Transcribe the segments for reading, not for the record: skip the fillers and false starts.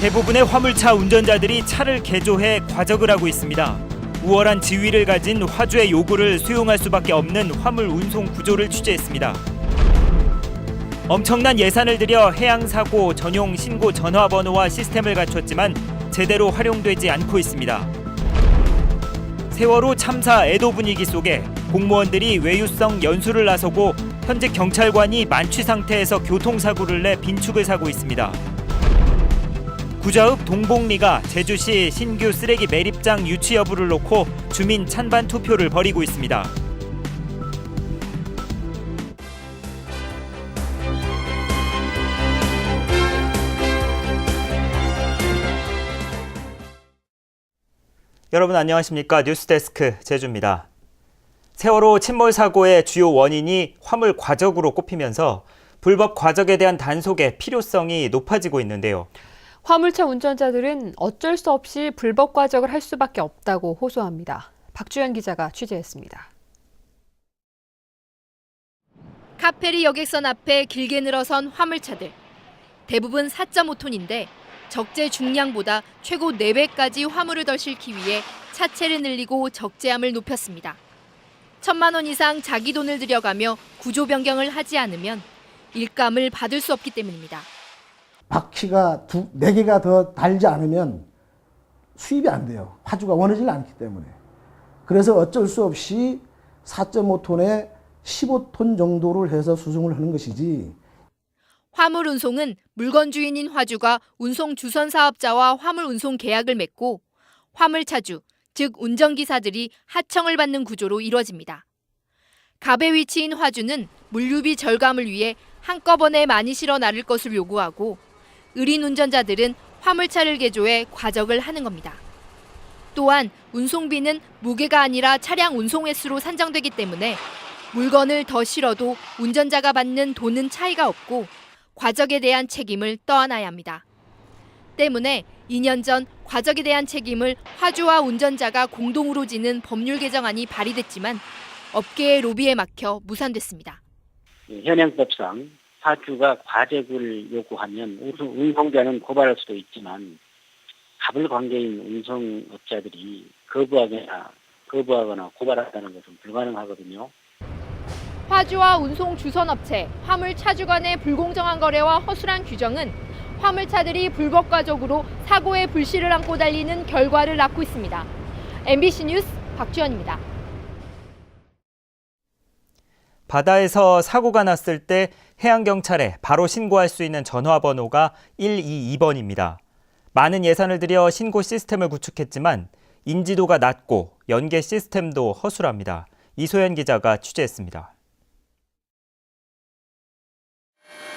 대부분의 화물차 운전자들이 차를 개조해 과적을 하고 있습니다. 우월한 지위를 가진 화주의 요구를 수용할 수밖에 없는 화물 운송 구조를 취재했습니다. 엄청난 예산을 들여 해양사고 전용 신고 전화번호와 시스템을 갖췄지만 제대로 활용되지 않고 있습니다. 세월호 참사 애도 분위기 속에 공무원들이 외유성 연수를 나서고 현직 경찰관이 만취 상태에서 교통사고를 내 빈축을 사고 있습니다. 구좌읍 동복리가 제주시 신규 쓰레기 매립장 유치 여부를 놓고 주민 찬반 투표를 벌이고 있습니다. 여러분 안녕하십니까? 뉴스데스크 제주입니다. 세월호 침몰 사고의 주요 원인이 화물 과적으로 꼽히면서 불법 과적에 대한 단속의 필요성이 높아지고 있는데요. 화물차 운전자들은 어쩔 수 없이 불법 과적을 할 수밖에 없다고 호소합니다. 박주연 기자가 취재했습니다. 카페리 여객선 앞에 길게 늘어선 화물차들. 대부분 4.5톤인데 적재 중량보다 최고 4배까지 화물을 더 싣기 위해 차체를 늘리고 적재함을 높였습니다. 1,000만 원 이상 자기 돈을 들여가며 구조 변경을 하지 않으면 일감을 받을 수 없기 때문입니다. 바퀴가 4개가 더 달지 않으면 수입이 안 돼요. 화주가 원하지 않기 때문에. 그래서 어쩔 수 없이 4.5톤에 15톤 정도를 해서 수송을 하는 것이지. 화물 운송은 물건 주인인 화주가 운송 주선 사업자와 화물 운송 계약을 맺고 화물차주, 즉 운전기사들이 하청을 받는 구조로 이루어집니다. 갑의 위치인 화주는 물류비 절감을 위해 한꺼번에 많이 실어 나를 것을 요구하고 의린 운전자들은 화물차를 개조해 과적을 하는 겁니다. 또한 운송비는 무게가 아니라 차량 운송 횟수로 산정되기 때문에 물건을 더 실어도 운전자가 받는 돈은 차이가 없고 과적에 대한 책임을 떠안아야 합니다. 때문에 2년 전 과적에 대한 책임을 화주와 운전자가 공동으로 지는 법률 개정안이 발의됐지만 업계의 로비에 막혀 무산됐습니다. 현행법상 화주가 과적을 요구하면 운송자는 고발할 수도 있지만 갑을 관계인 운송업자들이 거부하거나 고발한다는 것은 불가능하거든요. 화주와 운송 주선업체, 화물차주 간의 불공정한 거래와 허술한 규정은 화물차들이 불법 과적으로 사고의 불씨를 안고 달리는 결과를 낳고 있습니다. MBC 뉴스 박주연입니다. 바다에서 사고가 났을 때 해양경찰에 바로 신고할 수 있는 전화번호가 122번입니다. 많은 예산을 들여 신고 시스템을 구축했지만 인지도가 낮고 연계 시스템도 허술합니다. 이소연 기자가 취재했습니다.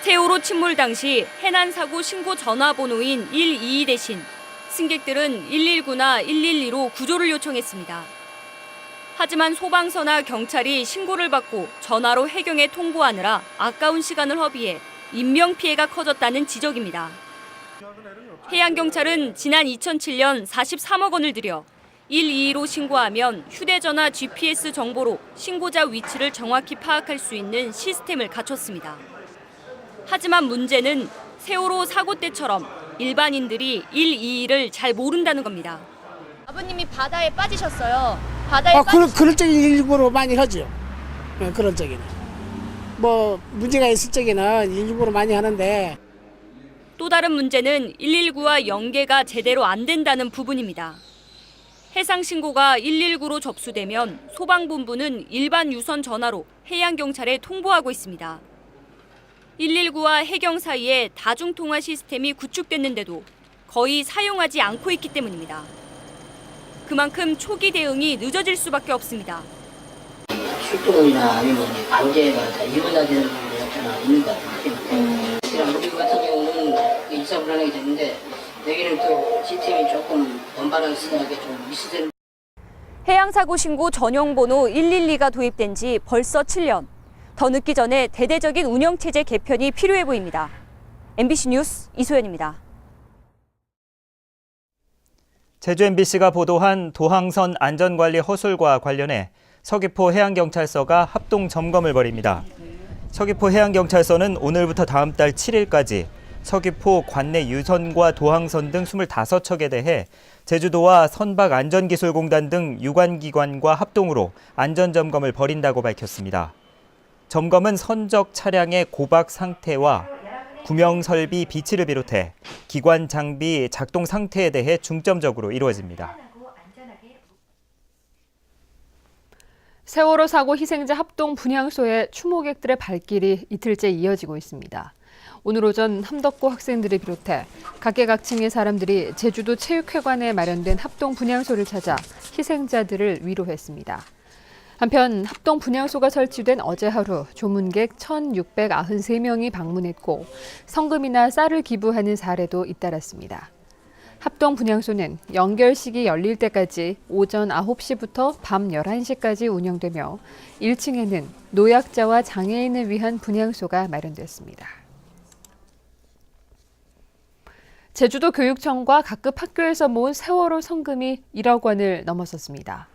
세월호 침몰 당시 해난 사고 신고 전화번호인 122 대신 승객들은 119나 112로 구조를 요청했습니다. 하지만 소방서나 경찰이 신고를 받고 전화로 해경에 통보하느라 아까운 시간을 허비해 인명피해가 커졌다는 지적입니다. 해양경찰은 지난 2007년 43억 원을 들여 122로 신고하면 휴대전화 GPS 정보로 신고자 위치를 정확히 파악할 수 있는 시스템을 갖췄습니다. 하지만 문제는 세월호 사고 때처럼 일반인들이 122를 잘 모른다는 겁니다. 아버님이 바다에 빠지셨어요. 그럴 적에 일부러 많이 하죠. 그런 적에는. 문제가 있을 적에는 일부러 많이 하는데. 또 다른 문제는 119와 연계가 제대로 안 된다는 부분입니다. 해상신고가 119로 접수되면 소방본부는 일반 유선 전화로 해양경찰에 통보하고 있습니다. 119와 해경 사이에 다중통화 시스템이 구축됐는데도 거의 사용하지 않고 있기 때문입니다. 그만큼 초기 대응이 늦어질 수밖에 없습니다. 출동이나 아니면 방제가 다 이루어져야 되는 부분이 하나 있는 것 같아요. 우리 같은 경우는 일사불란하게 됐는데 여기는 또 시스템이 조금 언밸런스하게 좀 미스되는. 해양사고 신고 전용번호 112가 도입된 지 벌써 7년. 더 늦기 전에 대대적인 운영체제 개편이 필요해 보입니다. MBC 뉴스 이소연입니다. 제주 MBC가 보도한 도항선 안전관리 허술과 관련해 서귀포 해양경찰서가 합동 점검을 벌입니다. 서귀포 해양경찰서는 오늘부터 다음 달 7일까지 서귀포 관내 유선과 도항선 등 25척에 대해 제주도와 선박안전기술공단 등 유관기관과 합동으로 안전점검을 벌인다고 밝혔습니다. 점검은 선적 차량의 고박 상태와 구명설비 비치를 비롯해 기관 장비 작동 상태에 대해 중점적으로 이루어집니다. 세월호 사고 희생자 합동 분향소에 추모객들의 발길이 이틀째 이어지고 있습니다. 오늘 오전 함덕고 학생들을 비롯해 각계각층의 사람들이 제주도 체육회관에 마련된 합동 분향소를 찾아 희생자들을 위로했습니다. 한편 합동 분향소가 설치된 어제 하루 조문객 1,693명이 방문했고 성금이나 쌀을 기부하는 사례도 잇따랐습니다. 합동 분향소는 연결식이 열릴 때까지 오전 9시부터 밤 11시까지 운영되며 1층에는 노약자와 장애인을 위한 분향소가 마련됐습니다. 제주도 교육청과 각급 학교에서 모은 세월호 성금이 1억 원을 넘어섰습니다.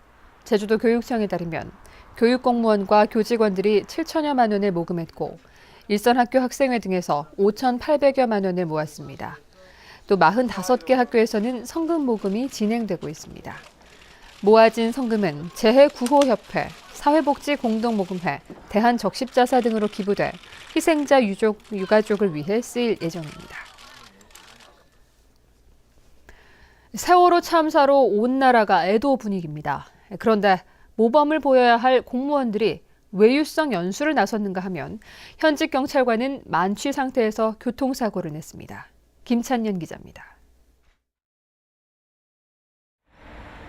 제주도 교육청에 따르면 교육공무원과 교직원들이 7천여만 원을 모금했고 일선 학교 학생회 등에서 5,800여만 원을 모았습니다. 또 45개 학교에서는 성금 모금이 진행되고 있습니다. 모아진 성금은 재해구호협회, 사회복지공동모금회, 대한적십자사 등으로 기부돼 희생자 유가족을 위해 쓰일 예정입니다. 세월호 참사로 온 나라가 애도 분위기입니다. 그런데 모범을 보여야 할 공무원들이 외유성 연수를 나섰는가 하면 현직 경찰관은 만취 상태에서 교통사고를 냈습니다. 김찬년 기자입니다.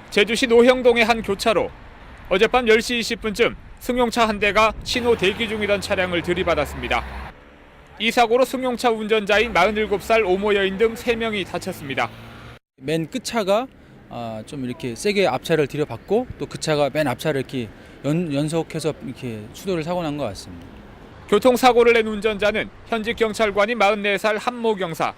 제주시 노형동의 한 교차로 어젯밤 10시 20분쯤 승용차 한 대가 신호 대기 중이던 차량을 들이받았습니다. 이 사고로 승용차 운전자인 47살 오모 여인 등 3명이 다쳤습니다. 맨 끝차가 좀 이렇게 세게 앞차를 들여받고 또 그 차가 맨 앞차를 이렇게 연속해서 이렇게 추돌을 사고 난 것 같습니다. 교통사고를 낸 운전자는 현직 경찰관인 44살 한모 경사.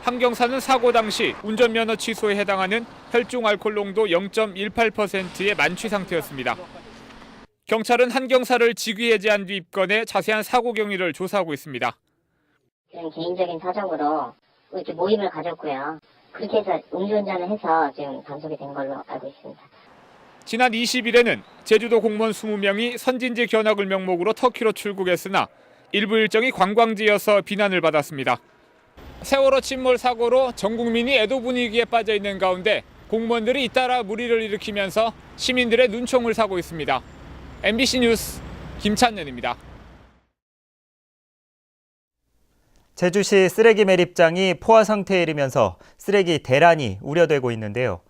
한 경사는 사고 당시 운전면허 취소에 해당하는 혈중 알코올 농도 0.18%의 만취 상태였습니다. 경찰은 한 경사를 직위해제한 뒤 입건해 자세한 사고 경위를 조사하고 있습니다. 개인적인 사정으로 이렇게 모임을 가졌고요. 그렇게 해서 음주운전을 해서 지금 단속이 된 걸로 알고 있습니다. 지난 20일에는 제주도 공무원 20명이 선진지 견학을 명목으로 터키로 출국했으나 일부 일정이 관광지여서 비난을 받았습니다. 세월호 침몰 사고로 전 국민이 애도 분위기에 빠져 있는 가운데 공무원들이 잇따라 물의를 일으키면서 시민들의 눈총을 사고 있습니다. MBC 뉴스 김찬년입니다. 제주시 쓰레기 매립장이 포화 상태에 이르면서 쓰레기 대란이 우려되고 있는데요.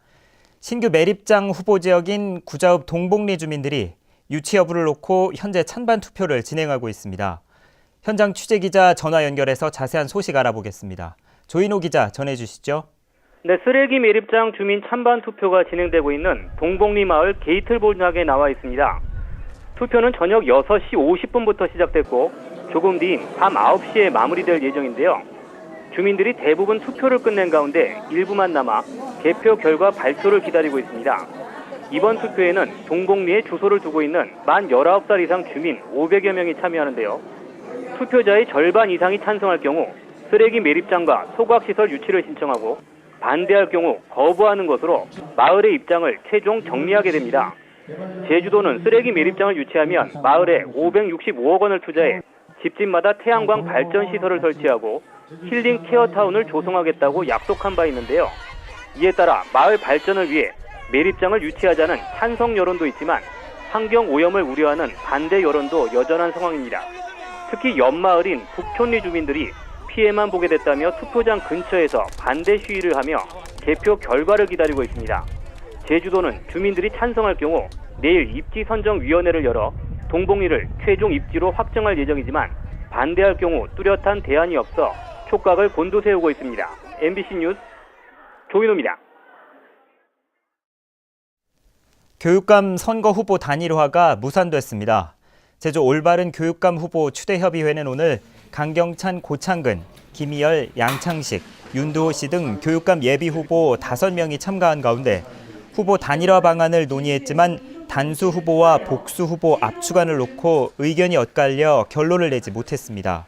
신규 매립장 후보 지역인 구자읍 동복리 주민들이 유치 여부를 놓고 현재 찬반 투표를 진행하고 있습니다. 현장 취재기자 전화 연결해서 자세한 소식 알아보겠습니다. 조인호 기자 전해주시죠. 네, 쓰레기 매립장 주민 찬반 투표가 진행되고 있는 동복리 마을 게이틀볼락에 나와 있습니다. 투표는 저녁 6시 50분부터 시작됐고 조금 뒤인 밤 9시에 마무리될 예정인데요. 주민들이 대부분 투표를 끝낸 가운데 일부만 남아 개표 결과 발표를 기다리고 있습니다. 이번 투표에는 동복리에 주소를 두고 있는 만 19살 이상 주민 500여 명이 참여하는데요. 투표자의 절반 이상이 찬성할 경우 쓰레기 매립장과 소각시설 유치를 신청하고 반대할 경우 거부하는 것으로 마을의 입장을 최종 정리하게 됩니다. 제주도는 쓰레기 매립장을 유치하면 마을에 565억 원을 투자해 집집마다 태양광 발전 시설을 설치하고 힐링 케어타운을 조성하겠다고 약속한 바 있는데요. 이에 따라 마을 발전을 위해 매립장을 유치하자는 찬성 여론도 있지만 환경 오염을 우려하는 반대 여론도 여전한 상황입니다. 특히 옆마을인 북촌리 주민들이 피해만 보게 됐다며 투표장 근처에서 반대 시위를 하며 개표 결과를 기다리고 있습니다. 제주도는 주민들이 찬성할 경우 내일 입지선정위원회를 열어 동복리를 최종 입지로 확정할 예정이지만 반대할 경우 뚜렷한 대안이 없어 촉각을 곤두세우고 있습니다. MBC 뉴스 조인호입니다. 교육감 선거 후보 단일화가 무산됐습니다. 제주 올바른 교육감 후보 추대협의회는 오늘 강경찬, 고창근, 김희열, 양창식, 윤두호 씨 등 교육감 예비 후보 5명이 참가한 가운데 후보 단일화 방안을 논의했지만 단수 후보와 복수 후보 압축안을 놓고 의견이 엇갈려 결론을 내지 못했습니다.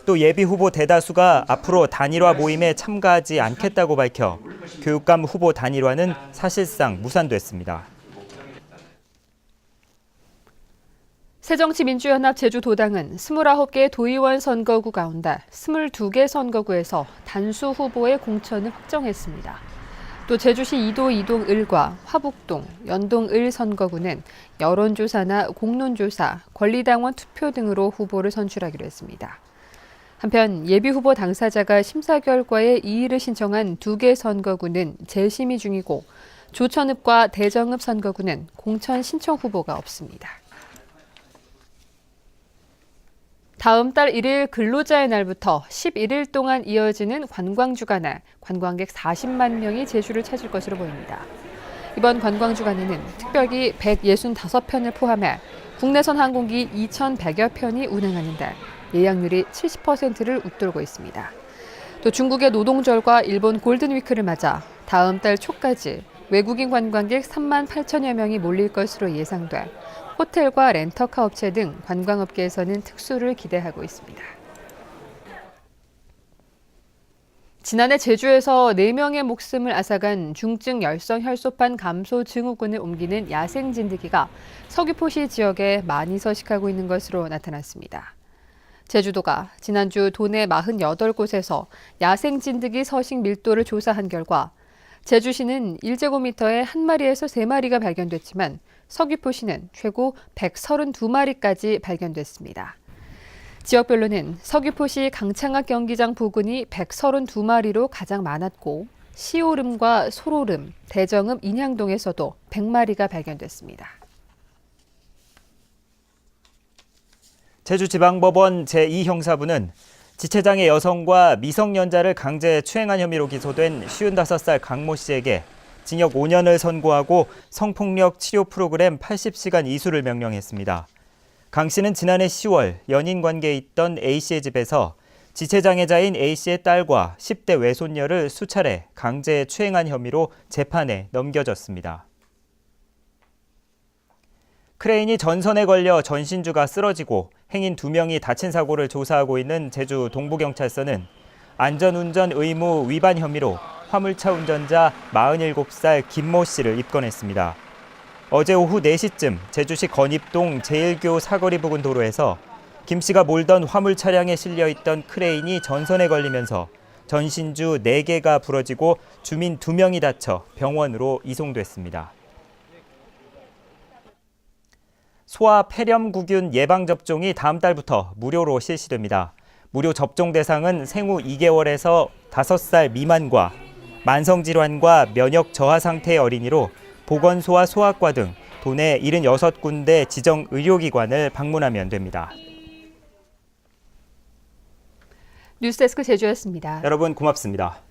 또 예비 후보 대다수가 앞으로 단일화 모임에 참가하지 않겠다고 밝혀 교육감 후보 단일화는 사실상 무산됐습니다. 새정치민주연합 제주도당은 29개 도의원 선거구 가운데 22개 선거구에서 단수 후보의 공천을 확정했습니다. 또 제주시 이도 이동 을과 화북동, 연동 을 선거구는 여론조사나 공론조사, 권리당원 투표 등으로 후보를 선출하기로 했습니다. 한편 예비후보 당사자가 심사 결과에 이의를 신청한 2개 선거구는 재심의 중이고 조천읍과 대정읍 선거구는 공천 신청 후보가 없습니다. 다음 달 1일 근로자의 날부터 11일 동안 이어지는 관광주간에 관광객 40만 명이 제주를 찾을 것으로 보입니다. 이번 관광주간에는 특별기 165편을 포함해 국내선 항공기 2,100여 편이 운항하는데 예약률이 70%를 웃돌고 있습니다. 또 중국의 노동절과 일본 골든위크를 맞아 다음 달 초까지 외국인 관광객 3만 8천여 명이 몰릴 것으로 예상돼 호텔과 렌터카 업체 등 관광업계에서는 특수를 기대하고 있습니다. 지난해 제주에서 4명의 목숨을 앗아간 중증 열성 혈소판 감소 증후군을 옮기는 야생 진드기가 서귀포시 지역에 많이 서식하고 있는 것으로 나타났습니다. 제주도가 지난주 도내 48곳에서 야생 진드기 서식 밀도를 조사한 결과 제주시는 1제곱미터에 1마리에서 3마리가 발견됐지만 서귀포시는 최고 132마리까지 발견됐습니다. 지역별로는 서귀포시 강창학 경기장 부근이 132마리로 가장 많았고 시오름과 소로름, 대정읍 인향동에서도 100마리가 발견됐습니다. 제주지방법원 제2형사부는 지체장애 여성과 미성년자를 강제 추행한 혐의로 기소된 55살 강모 씨에게 징역 5년을 선고하고 성폭력 치료 프로그램 80시간 이수를 명령했습니다. 강 씨는 지난해 10월 연인 관계에 있던 A 씨의 집에서 지체장애자인 A 씨의 딸과 10대 외손녀를 수차례 강제 추행한 혐의로 재판에 넘겨졌습니다. 크레인이 전선에 걸려 전신주가 쓰러지고 행인 2명이 다친 사고를 조사하고 있는 제주 동부경찰서는 안전운전 의무 위반 혐의로 화물차 운전자 47살 김모 씨를 입건했습니다. 어제 오후 4시쯤 제주시 건입동 제1교 사거리 부근 도로에서 김 씨가 몰던 화물 차량에 실려있던 크레인이 전선에 걸리면서 전신주 4개가 부러지고 주민 2명이 다쳐 병원으로 이송됐습니다. 소아 폐렴구균 예방접종이 다음 달부터 무료로 실시됩니다. 무료 접종 대상은 생후 2개월에서 5살 미만과 만성질환과 면역 저하 상태의 어린이로 보건소와 소아과 등 도내 76군데 지정 의료기관을 방문하면 됩니다. 뉴스데스크 제주였습니다. 여러분 고맙습니다.